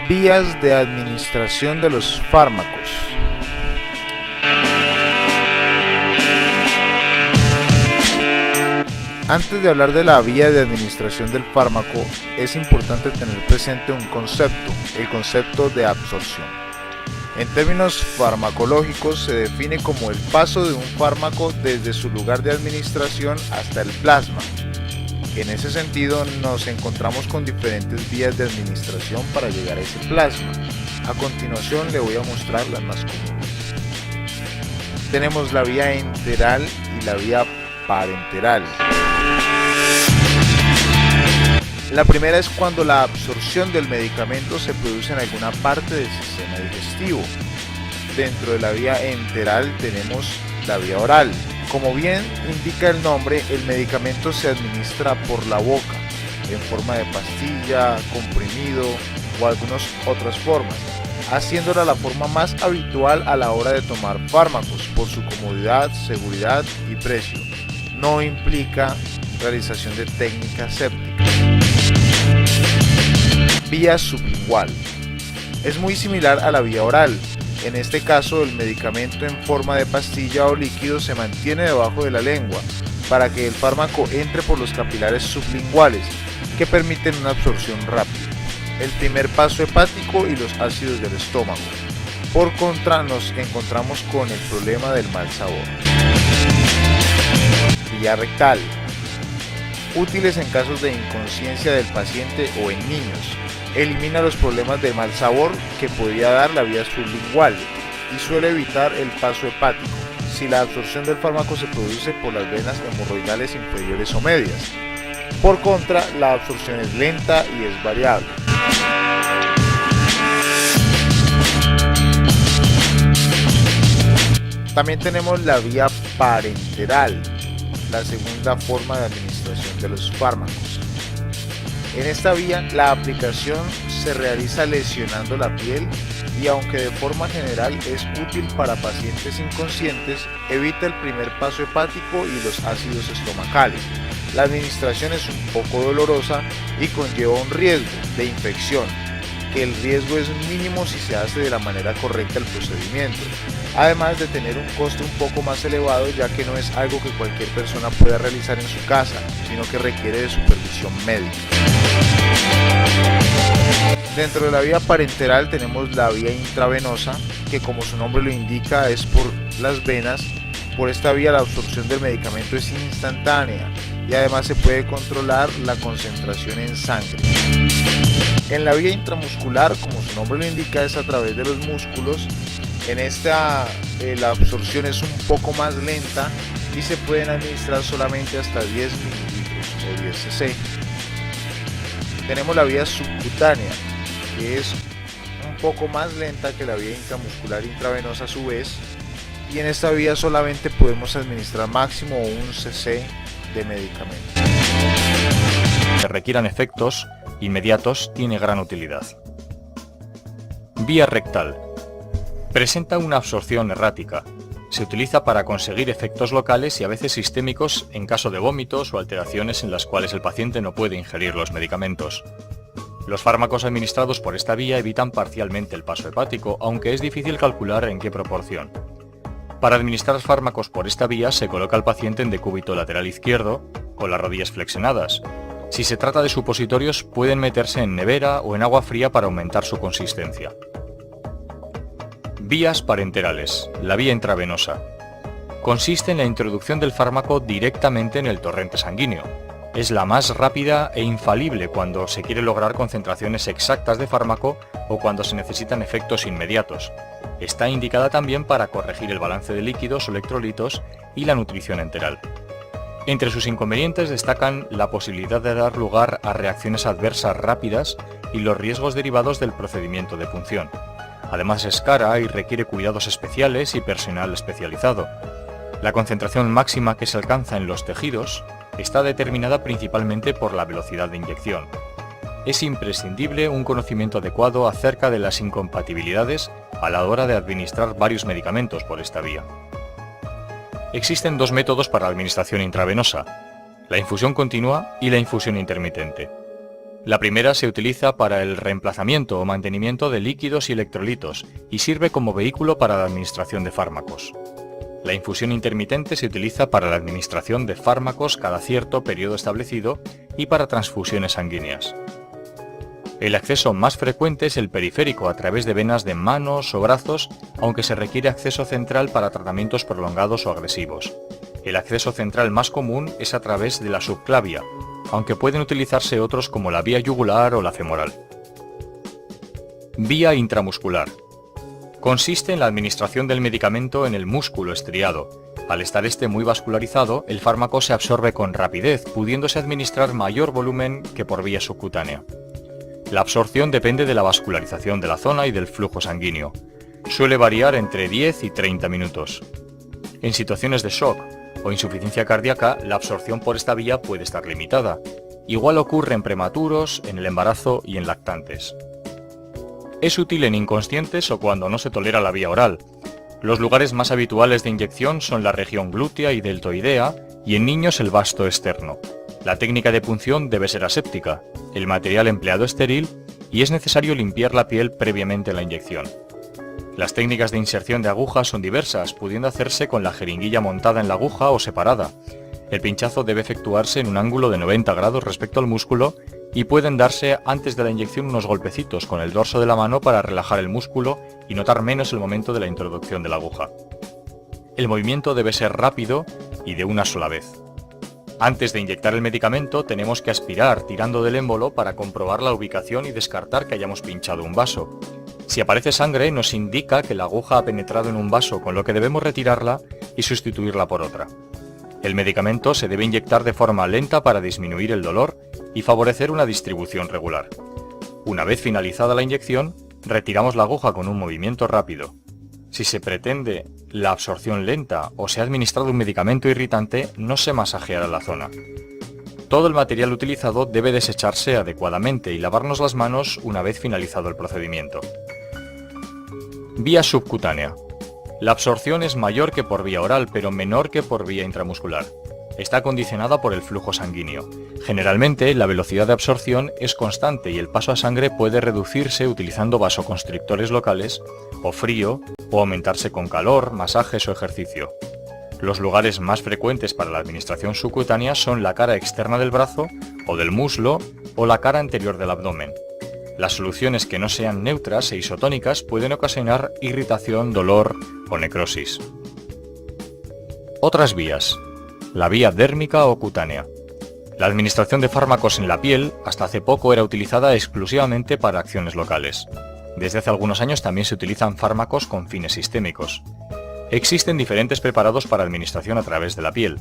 Vías de administración de los fármacos. Antes de hablar de la vía de administración del fármaco, es importante tener presente un concepto, el concepto de absorción. En términos farmacológicos se define como el paso de un fármaco desde su lugar de administración hasta el plasma. En ese sentido nos encontramos con diferentes vías de administración para llegar a ese plasma. A continuación le voy a mostrar las más comunes. Tenemos la vía enteral y la vía parenteral. La primera es cuando la absorción del medicamento se produce en alguna parte del sistema digestivo. Dentro de la vía enteral tenemos la vía oral. Como bien indica el nombre, el medicamento se administra por la boca, en forma de pastilla, comprimido o algunas otras formas, haciéndola la forma más habitual a la hora de tomar fármacos por su comodidad, seguridad y precio. No implica realización de técnica séptica. Vía sublingual. Es muy similar a la vía oral. En este caso, el medicamento en forma de pastilla o líquido se mantiene debajo de la lengua para que el fármaco entre por los capilares sublinguales que permiten una absorción rápida. El primer paso hepático y los ácidos del estómago. Por contra, nos encontramos con el problema del mal sabor. Vía rectal. Útiles en casos de inconsciencia del paciente o en niños. Elimina los problemas de mal sabor que podría dar la vía sublingual y suele evitar el paso hepático si la absorción del fármaco se produce por las venas hemorroidales inferiores o medias. Por contra, la absorción es lenta y es variable. También tenemos la vía parenteral, la segunda forma de administración de los fármacos. En esta vía, la aplicación se realiza lesionando la piel y aunque de forma general es útil para pacientes inconscientes, evita el primer paso hepático y los ácidos estomacales. La administración es un poco dolorosa y conlleva un riesgo de infección, que el riesgo es mínimo si se hace de la manera correcta el procedimiento, además de tener un costo un poco más elevado ya que no es algo que cualquier persona pueda realizar en su casa, sino que requiere de supervisión médica. Dentro de la vía parenteral tenemos la vía intravenosa, que como su nombre lo indica es por las venas. Por esta vía la absorción del medicamento es instantánea y además se puede controlar la concentración en sangre. En la vía intramuscular, como su nombre lo indica, es a través de los músculos. En esta la absorción es un poco más lenta y se pueden administrar solamente hasta 10 mililitros o 10 cc. Tenemos la vía subcutánea, que es un poco más lenta que la vía intramuscular intravenosa a su vez, y en esta vía solamente podemos administrar máximo 1 cc de medicamento. Que requieran efectos inmediatos tiene gran utilidad. Vía rectal. Presenta una absorción errática. Se utiliza para conseguir efectos locales y a veces sistémicos en caso de vómitos o alteraciones en las cuales el paciente no puede ingerir los medicamentos. Los fármacos administrados por esta vía evitan parcialmente el paso hepático, aunque es difícil calcular en qué proporción. Para administrar fármacos por esta vía se coloca al paciente en decúbito lateral izquierdo, con las rodillas flexionadas. Si se trata de supositorios, pueden meterse en nevera o en agua fría para aumentar su consistencia. Vías parenterales. La vía intravenosa. Consiste en la introducción del fármaco directamente en el torrente sanguíneo. Es la más rápida e infalible cuando se quiere lograr concentraciones exactas de fármaco o cuando se necesitan efectos inmediatos. Está indicada también para corregir el balance de líquidos o electrolitos y la nutrición enteral. Entre sus inconvenientes destacan la posibilidad de dar lugar a reacciones adversas rápidas y los riesgos derivados del procedimiento de punción. Además es cara y requiere cuidados especiales y personal especializado. La concentración máxima que se alcanza en los tejidos está determinada principalmente por la velocidad de inyección. Es imprescindible un conocimiento adecuado acerca de las incompatibilidades a la hora de administrar varios medicamentos por esta vía. Existen dos métodos para la administración intravenosa, la infusión continua y la infusión intermitente. La primera se utiliza para el reemplazamiento o mantenimiento de líquidos y electrolitos y sirve como vehículo para la administración de fármacos. La infusión intermitente se utiliza para la administración de fármacos cada cierto periodo establecido y para transfusiones sanguíneas. El acceso más frecuente es el periférico a través de venas de manos o brazos, aunque se requiere acceso central para tratamientos prolongados o agresivos. El acceso central más común es a través de la subclavia, aunque pueden utilizarse otros como la vía yugular o la femoral. Vía intramuscular. Consiste en la administración del medicamento en el músculo estriado. Al estar este muy vascularizado, el fármaco se absorbe con rapidez, pudiéndose administrar mayor volumen que por vía subcutánea. La absorción depende de la vascularización de la zona y del flujo sanguíneo. Suele variar entre 10 y 30 minutos. En situaciones de shock o insuficiencia cardíaca, la absorción por esta vía puede estar limitada. Igual ocurre en prematuros, en el embarazo y en lactantes. Es útil en inconscientes o cuando no se tolera la vía oral. Los lugares más habituales de inyección son la región glútea y deltoidea y en niños el vasto externo. La técnica de punción debe ser aséptica, el material empleado estéril y es necesario limpiar la piel previamente a la inyección. Las técnicas de inserción de agujas son diversas, pudiendo hacerse con la jeringuilla montada en la aguja o separada. El pinchazo debe efectuarse en un ángulo de 90 grados respecto al músculo y pueden darse antes de la inyección unos golpecitos con el dorso de la mano para relajar el músculo y notar menos el momento de la introducción de la aguja. El movimiento debe ser rápido y de una sola vez. Antes de inyectar el medicamento tenemos que aspirar tirando del émbolo para comprobar la ubicación y descartar que hayamos pinchado un vaso. Si aparece sangre nos indica que la aguja ha penetrado en un vaso, con lo que debemos retirarla y sustituirla por otra. El medicamento se debe inyectar de forma lenta para disminuir el dolor y favorecer una distribución regular. Una vez finalizada la inyección, retiramos la aguja con un movimiento rápido. Si se pretende la absorción lenta o se ha administrado un medicamento irritante, no se masajeará la zona. Todo el material utilizado debe desecharse adecuadamente y lavarnos las manos una vez finalizado el procedimiento. Vía subcutánea. La absorción es mayor que por vía oral, pero menor que por vía intramuscular. Está condicionada por el flujo sanguíneo. Generalmente, la velocidad de absorción es constante y el paso a sangre puede reducirse utilizando vasoconstrictores locales, o frío, o aumentarse con calor, masajes o ejercicio. Los lugares más frecuentes para la administración subcutánea son la cara externa del brazo o del muslo o la cara anterior del abdomen. Las soluciones que no sean neutras e isotónicas pueden ocasionar irritación, dolor o necrosis. Otras vías. La vía dérmica o cutánea. La administración de fármacos en la piel hasta hace poco era utilizada exclusivamente para acciones locales. Desde hace algunos años también se utilizan fármacos con fines sistémicos. Existen diferentes preparados para administración a través de la piel.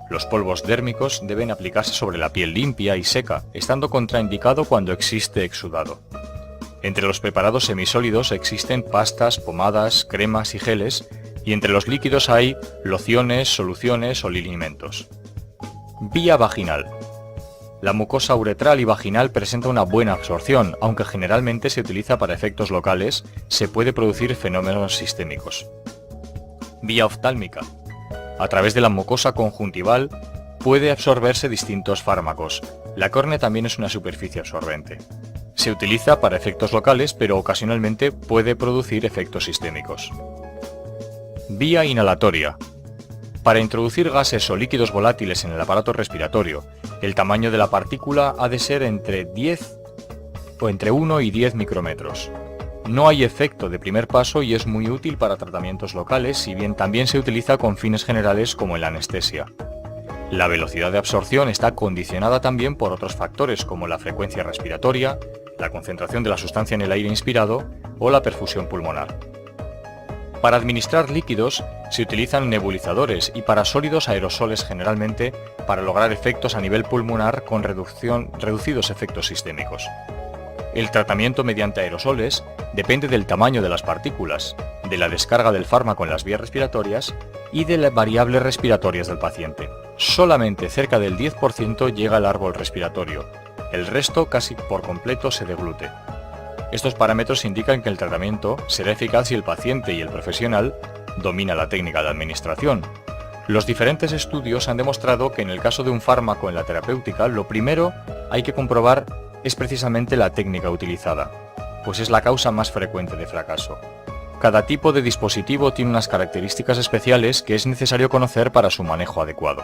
Los polvos dérmicos deben aplicarse sobre la piel limpia y seca, estando contraindicado cuando existe exudado. Entre los preparados semisólidos existen pastas, pomadas, cremas y geles, y entre los líquidos hay lociones, soluciones o linimentos. Vía vaginal. La mucosa uretral y vaginal presenta una buena absorción, aunque generalmente se utiliza para efectos locales, se puede producir fenómenos sistémicos. Vía oftálmica. A través de la mucosa conjuntival puede absorberse distintos fármacos. La córnea también es una superficie absorbente. Se utiliza para efectos locales, pero ocasionalmente puede producir efectos sistémicos. Vía inhalatoria. Para introducir gases o líquidos volátiles en el aparato respiratorio, el tamaño de la partícula ha de ser entre 1 y 10 micrómetros. No hay efecto de primer paso y es muy útil para tratamientos locales, si bien también se utiliza con fines generales como en la anestesia. La velocidad de absorción está condicionada también por otros factores como la frecuencia respiratoria, la concentración de la sustancia en el aire inspirado o la perfusión pulmonar. Para administrar líquidos se utilizan nebulizadores y para sólidos aerosoles generalmente para lograr efectos a nivel pulmonar con reducidos efectos sistémicos. El tratamiento mediante aerosoles depende del tamaño de las partículas, de la descarga del fármaco en las vías respiratorias y de las variables respiratorias del paciente. Solamente cerca del 10% llega al árbol respiratorio, el resto casi por completo se deglute. Estos parámetros indican que el tratamiento será eficaz si el paciente y el profesional domina la técnica de administración. Los diferentes estudios han demostrado que en el caso de un fármaco en la terapéutica, lo primero hay que comprobar es precisamente la técnica utilizada, pues es la causa más frecuente de fracaso. Cada tipo de dispositivo tiene unas características especiales que es necesario conocer para su manejo adecuado.